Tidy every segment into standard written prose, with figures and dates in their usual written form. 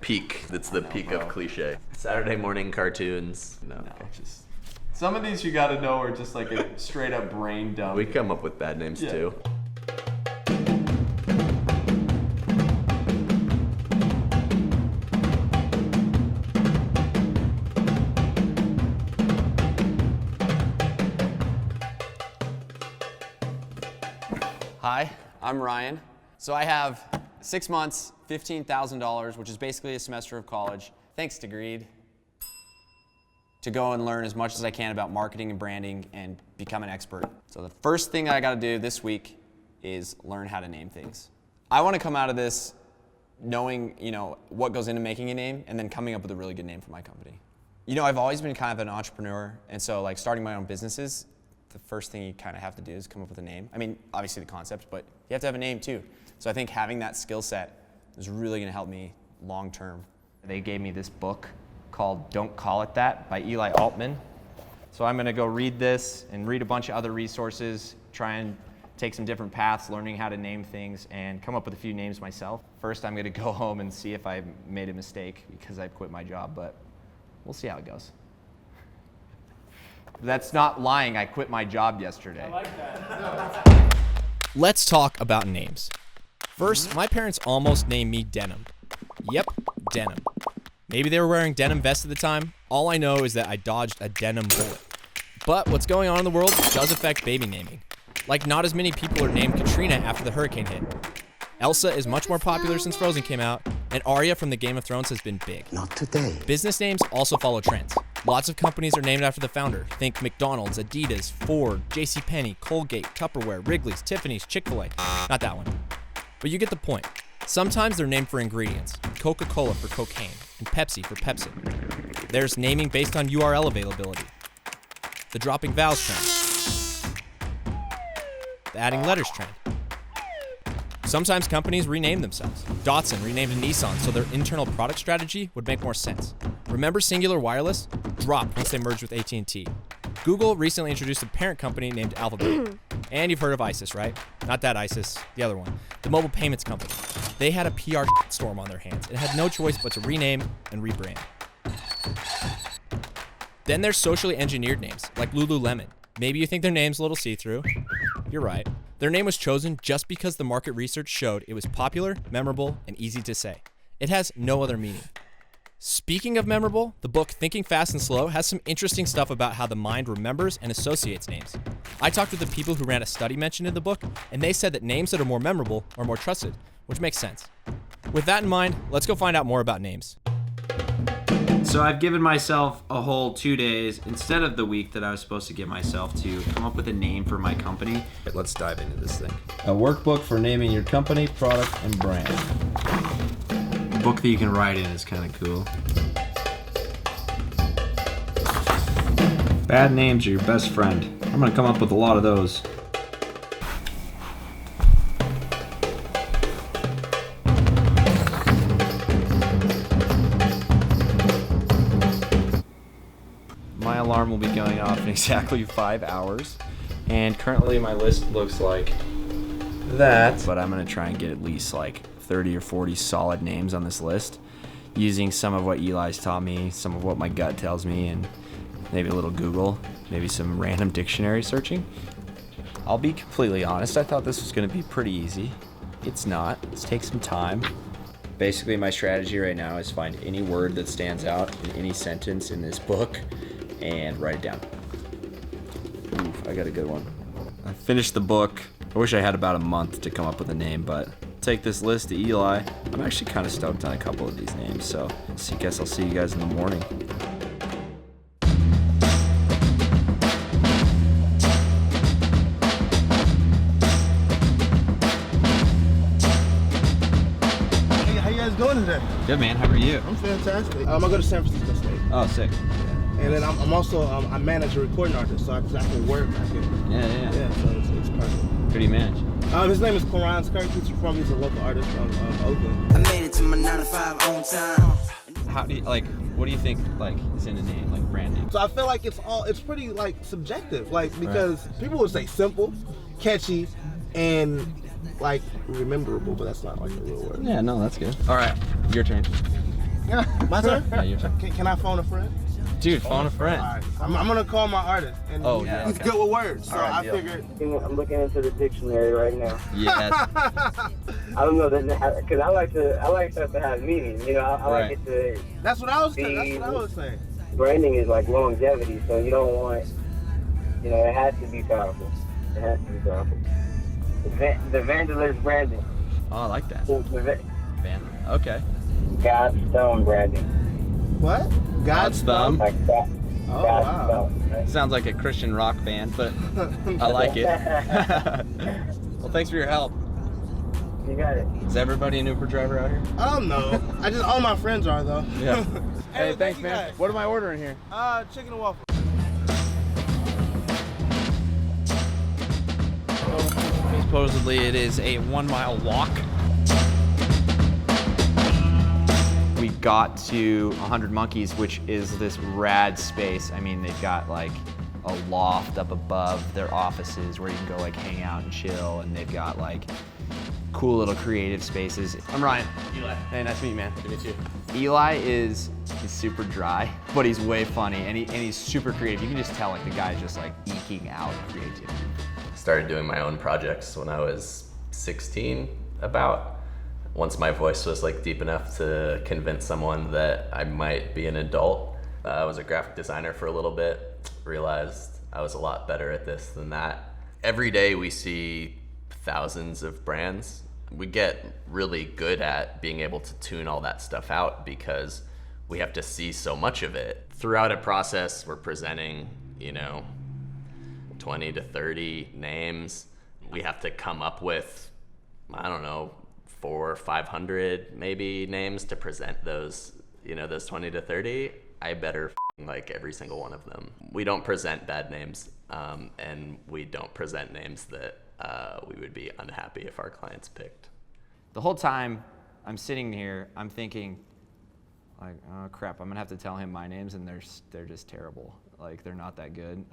peak. That's the peak of cliche. Saturday morning cartoons. No. Just some of these you got to know are just like a straight up brain dump. We come up with bad names too. Hi, I'm Ryan. So I have 6 months, $15,000, which is basically a semester of college, thanks to greed, to go and learn as much as I can about marketing and branding and become an expert. So the first thing I gotta do this week is learn how to name things. I wanna come out of this knowing, what goes into making a name and then coming up with a really good name for my company. I've always been kind of an entrepreneur, and so like starting my own businesses, the first thing you kind of have to do is come up with a name. I mean, obviously the concept, but you have to have a name too. So I think having that skill set is really gonna help me long term. They gave me this book called Don't Call It That by Eli Altman. So I'm gonna go read this and read a bunch of other resources, try and take some different paths, learning how to name things and come up with a few names myself. First, I'm gonna go home and see if I made a mistake because I quit my job, but we'll see how it goes. That's not lying, I quit my job yesterday. I like that. Let's talk about names. First, my parents almost named me Denim. Yep, Denim. Maybe they were wearing denim vests at the time. All I know is that I dodged a denim bullet. But what's going on in the world does affect baby naming. Like, not as many people are named Katrina after the hurricane hit. Elsa is much more popular since Frozen came out, and Arya from the Game of Thrones has been big. Not today. Business names also follow trends. Lots of companies are named after the founder. Think McDonald's, Adidas, Ford, JCPenney, Colgate, Tupperware, Wrigley's, Tiffany's, Chick-fil-A. Not that one. But you get the point. Sometimes they're named for ingredients. Coca-Cola for cocaine, and Pepsi for Pepsi. There's naming based on URL availability. The dropping vowels trend. The adding letters trend. Sometimes companies rename themselves. Datsun renamed to Nissan so their internal product strategy would make more sense. Remember Singular Wireless? Dropped once they merged with AT&T. Google recently introduced a parent company named Alphabet. And you've heard of ISIS, right? Not that ISIS, the other one. The mobile payments company. They had a PR storm on their hands and had no choice but to rename and rebrand. Then there's socially engineered names, like Lululemon. Maybe you think their name's a little see-through. You're right. Their name was chosen just because the market research showed it was popular, memorable, and easy to say. It has no other meaning. Speaking of memorable, the book Thinking Fast and Slow has some interesting stuff about how the mind remembers and associates names. I talked with the people who ran a study mentioned in the book, and they said that names that are more memorable are more trusted, which makes sense. With that in mind, let's go find out more about names. So I've given myself a whole 2 days instead of the week that I was supposed to give myself to come up with a name for my company. Let's dive into this thing. A workbook for naming your company, product, and brand. A book that you can write in is kind of cool. Bad names are your best friend. I'm gonna come up with a lot of those. My alarm will be going off in exactly 5 hours, and currently my list looks like that. But I'm gonna try and get at least like 30 or 40 solid names on this list, using some of what Eli's taught me, some of what my gut tells me, and maybe a little Google, maybe some random dictionary searching. I'll be completely honest, I thought this was gonna be pretty easy. It's not. Let's take some time. Basically, my strategy right now is find any word that stands out in any sentence in this book and write it down. Ooh, I got a good one. I finished the book. I wish I had about a month to come up with a name, but take this list to Eli. I'm actually kind of stoked on a couple of these names, so I guess I'll see you guys in the morning. How you guys doing today? Good, man. How are you? I'm fantastic. I go to San Francisco State. Oh, sick. And then I'm also I manage a recording artist, so I can work. Yeah. So it's perfect. Who do you manage? His name is Koran Skirk. He's a local artist from Oakland. I made it to my 9 to 5 on time. How do you what do you think is in a name, like branding? So I feel like it's pretty subjective, because people would say simple, catchy, and rememberable, but that's not a real word. Yeah, no, that's good. All right, your turn. My turn? Yeah, your turn. Can I phone a friend? Dude, phone a friend. All right. I'm gonna call my artist. And Oh, he's, yeah, he's okay. good with words, so All right, I deal. figured. I'm looking into the dictionary right now. Yes. I don't know that because I like stuff to have meaning. You know, I Right. like it to. That's what I was saying. Branding is like longevity, so you don't want. You know, it has to be powerful. It has to be powerful. The vandalist branding. Oh, I like that. The Fan. Okay. Godstone branding. What? God's thumb. Like that. Oh, wow. Right? Sounds like a Christian rock band, but I like it. Well, thanks for your help. You got it. Is everybody an Uber driver out here? No. All my friends are though. Yeah. Hey, thanks, you man. guys. What am I ordering here? Chicken and waffle. Supposedly it is a 1 mile walk. We got to 100 Monkeys, which is this rad space. I mean, they've got like a loft up above their offices where you can go like hang out and chill, and they've got like cool little creative spaces. I'm Ryan. Eli. Hey, nice to meet you, man. Good to meet you. Eli he's super dry, but he's way funny, and he's super creative. You can just tell like the guy's just like eking out creativity. Started doing my own projects when I was 16, about. Once my voice was like deep enough to convince someone that I might be an adult. I was a graphic designer for a little bit, realized I was a lot better at this than that. Every day we see thousands of brands. We get really good at being able to tune all that stuff out because we have to see so much of it. Throughout a process, we're presenting, 20 to 30 names. We have to come up with, 400 or 500 maybe names to present those, those 20 to 30. I better like every single one of them. We don't present bad names, and we don't present names that we would be unhappy if our clients picked. The whole time I'm sitting here, I'm thinking, like, oh crap, I'm gonna have to tell him my names, and they're just terrible. Like, they're not that good.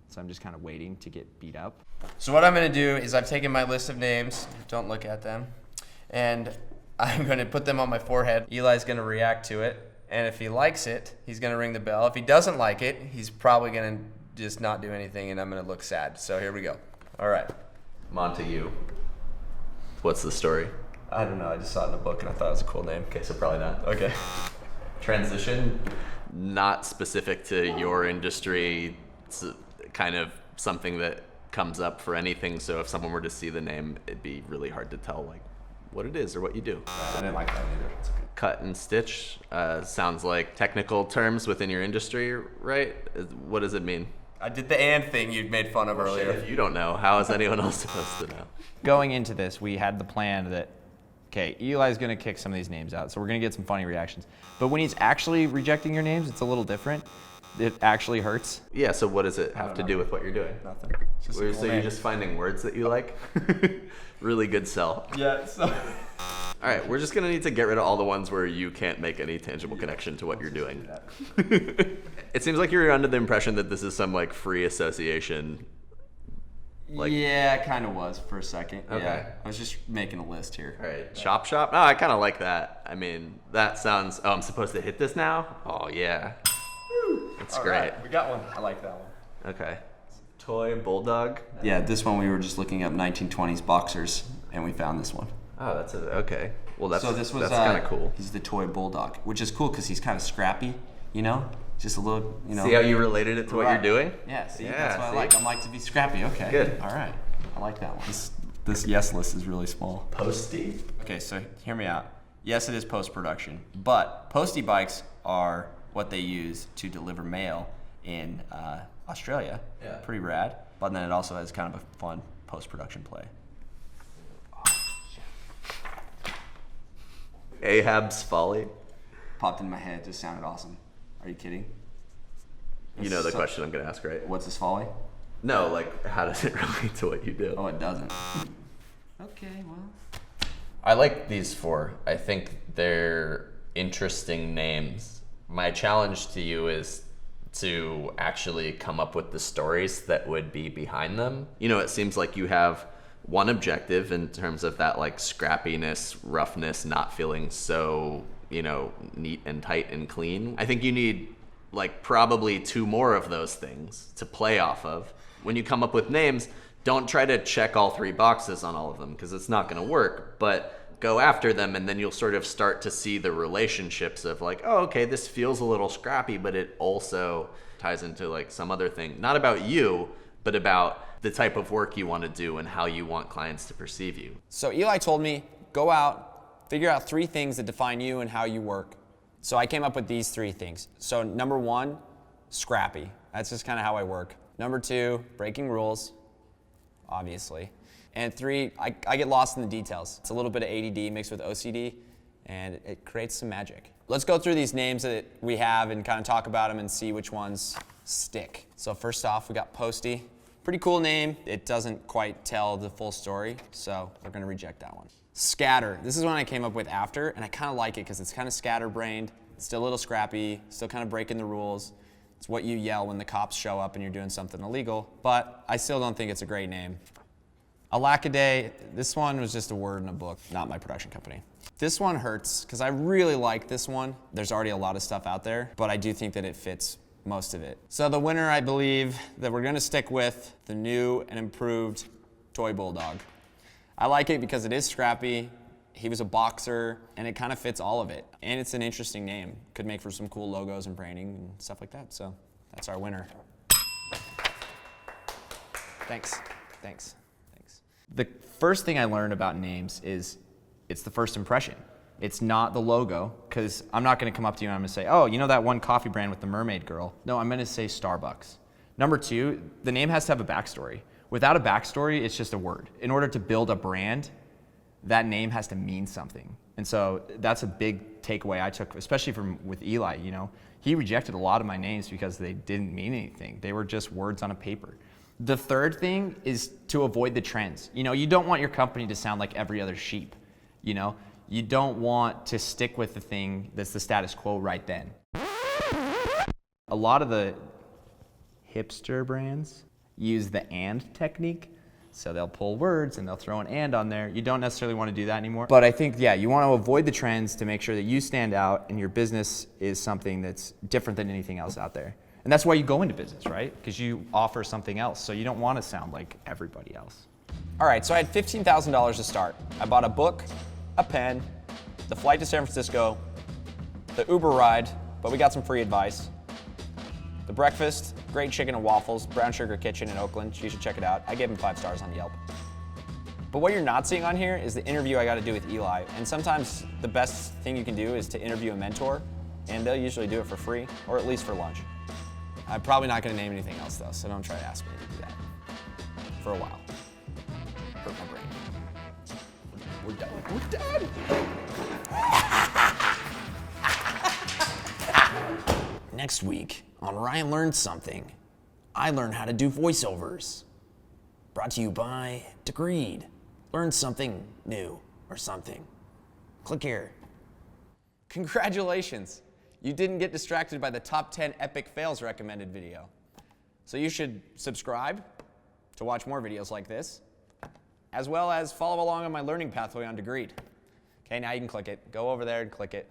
So I'm just kind of waiting to get beat up. So what I'm going to do is I've taken my list of names, don't look at them, and I'm going to put them on my forehead. Eli's going to react to it, and if he likes it, he's going to ring the bell. If he doesn't like it, he's probably going to just not do anything, and I'm going to look sad. So here we go. All right. Montague. What's the story? I don't know. I just saw it in a book, and I thought it was a cool name. Okay, so probably not. Okay. Transition, not specific to your industry. It's kind of something that comes up for anything. So if someone were to see the name, it'd be really hard to tell like what it is or what you do. I didn't like that either. It's okay. Cut and stitch sounds like technical terms within your industry, right? What does it mean? I did the and thing you made fun of earlier. If you don't know, how is anyone else supposed to know? Going into this, we had the plan that, okay, Eli's gonna kick some of these names out, so we're gonna get some funny reactions. But when he's actually rejecting your names, it's a little different. It actually hurts. Yeah, so what does it have to do with what you're doing? Nothing. It's just a cool So you're name. just finding words that you like? Really good sell. Yeah, so... All right, we're just gonna need to get rid of all the ones where you can't make any tangible connection to what you're doing. It seems like you're under the impression that this is some like free association. Like- yeah, it kind of was for a second. Okay. Yeah, I was just making a list here. All right, chop shop. Oh, I kind of like that. I mean, that sounds. Oh, I'm supposed to hit this now. Oh yeah, that's All great. right, we got one. I like that one. Okay, toy bulldog. Yeah, this one we were just looking up 1920s boxers, and we found this one. Oh, that's okay. Well, that's So this was that's kind of cool. He's the toy bulldog, which is cool because he's kind of scrappy, just a little, See how you related it to what Right. you're doing? Yeah, see, Yeah, that's what see? I like. I like to be scrappy. Okay. Good. All right. I like that one. This yes list is really small. Posty. Okay, so hear me out. Yes, it is post-production, but postie bikes are what they use to deliver mail in Australia. Yeah. Pretty rad. But then it also has kind of a fun post-production play. Ahab's Folly. Popped in my head. Just sounded awesome. Are you kidding? You know the So- question I'm gonna ask, right? What's his folly? No, like how does it relate to what you do? Oh, it doesn't. Okay, well. I like these four. I think they're interesting names. My challenge to you is to actually come up with the stories that would be behind them. It seems like you have one objective in terms of that like scrappiness, roughness, not feeling so neat and tight and clean. I think you need like probably 2 more of those things to play off of. When you come up with names, don't try to check all 3 boxes on all of them because it's not going to work, but go after them, and then you'll sort of start to see the relationships of like, oh, okay, this feels a little scrappy, but it also ties into like some other thing, not about you, but about the type of work you want to do and how you want clients to perceive you. So Eli told me, go out, figure out 3 things that define you and how you work. So I came up with these 3 things. So number 1, scrappy. That's just kind of how I work. Number 2, breaking rules, obviously. And 3, I get lost in the details. It's a little bit of ADD mixed with OCD, and it creates some magic. Let's go through these names that we have and kind of talk about them and see which ones stick. So first off, we got Posty. Pretty cool name. It doesn't quite tell the full story, so we're gonna reject that one. Scatter. This is one I came up with after, and I kind of like it because it's kind of scatterbrained. It's still a little scrappy, still kind of breaking the rules. It's what you yell when the cops show up and you're doing something illegal, but I still don't think it's a great name. Alakaday, this one was just a word in a book, not my production company. This one hurts because I really like this one. There's already a lot of stuff out there, but I do think that it fits most of it. So the winner, I believe, that we're gonna stick with, the new and improved Toy Bulldog. I like it because it is scrappy, he was a boxer, and it kind of fits all of it. And it's an interesting name. Could make for some cool logos and branding and stuff like that. So that's our winner. Thanks. The first thing I learned about names is it's the first impression. It's not the logo, because I'm not going to come up to you and I'm going to say, oh, you know that one coffee brand with the mermaid girl? No, I'm going to say Starbucks. Number 2, the name has to have a backstory. Without a backstory, it's just a word. In order to build a brand, that name has to mean something. And so that's a big takeaway I took, especially with Eli. He rejected a lot of my names because they didn't mean anything. They were just words on a paper. The third thing is to avoid the trends. You don't want your company to sound like every other sheep. You don't want to stick with the thing that's the status quo right then. A lot of the hipster brands use the and technique. So they'll pull words and they'll throw an and on there. You don't necessarily want to do that anymore. But I think, you want to avoid the trends to make sure that you stand out and your business is something that's different than anything else out there. And that's why you go into business, right? Because you offer something else. So you don't want to sound like everybody else. All right, so I had $15,000 to start. I bought a book, a pen, the flight to San Francisco, the Uber ride, but we got some free advice. The breakfast, great chicken and waffles, Brown Sugar Kitchen in Oakland. You should check it out. I gave him 5 stars on Yelp. But what you're not seeing on here is the interview I got to do with Eli. And sometimes the best thing you can do is to interview a mentor, and they'll usually do it for free, or at least for lunch. I'm probably not going to name anything else though, so don't try to ask me to do that for a while. Hurt my brain. We're done. Next week on Ryan Learns Something, I learn how to do voiceovers. Brought to you by Degreed. Learn something new or something. Click here. Congratulations. You didn't get distracted by the top 10 epic fails recommended video. So you should subscribe to watch more videos like this, as well as follow along on my learning pathway on Degreed. Okay, now you can click it. Go over there and click it.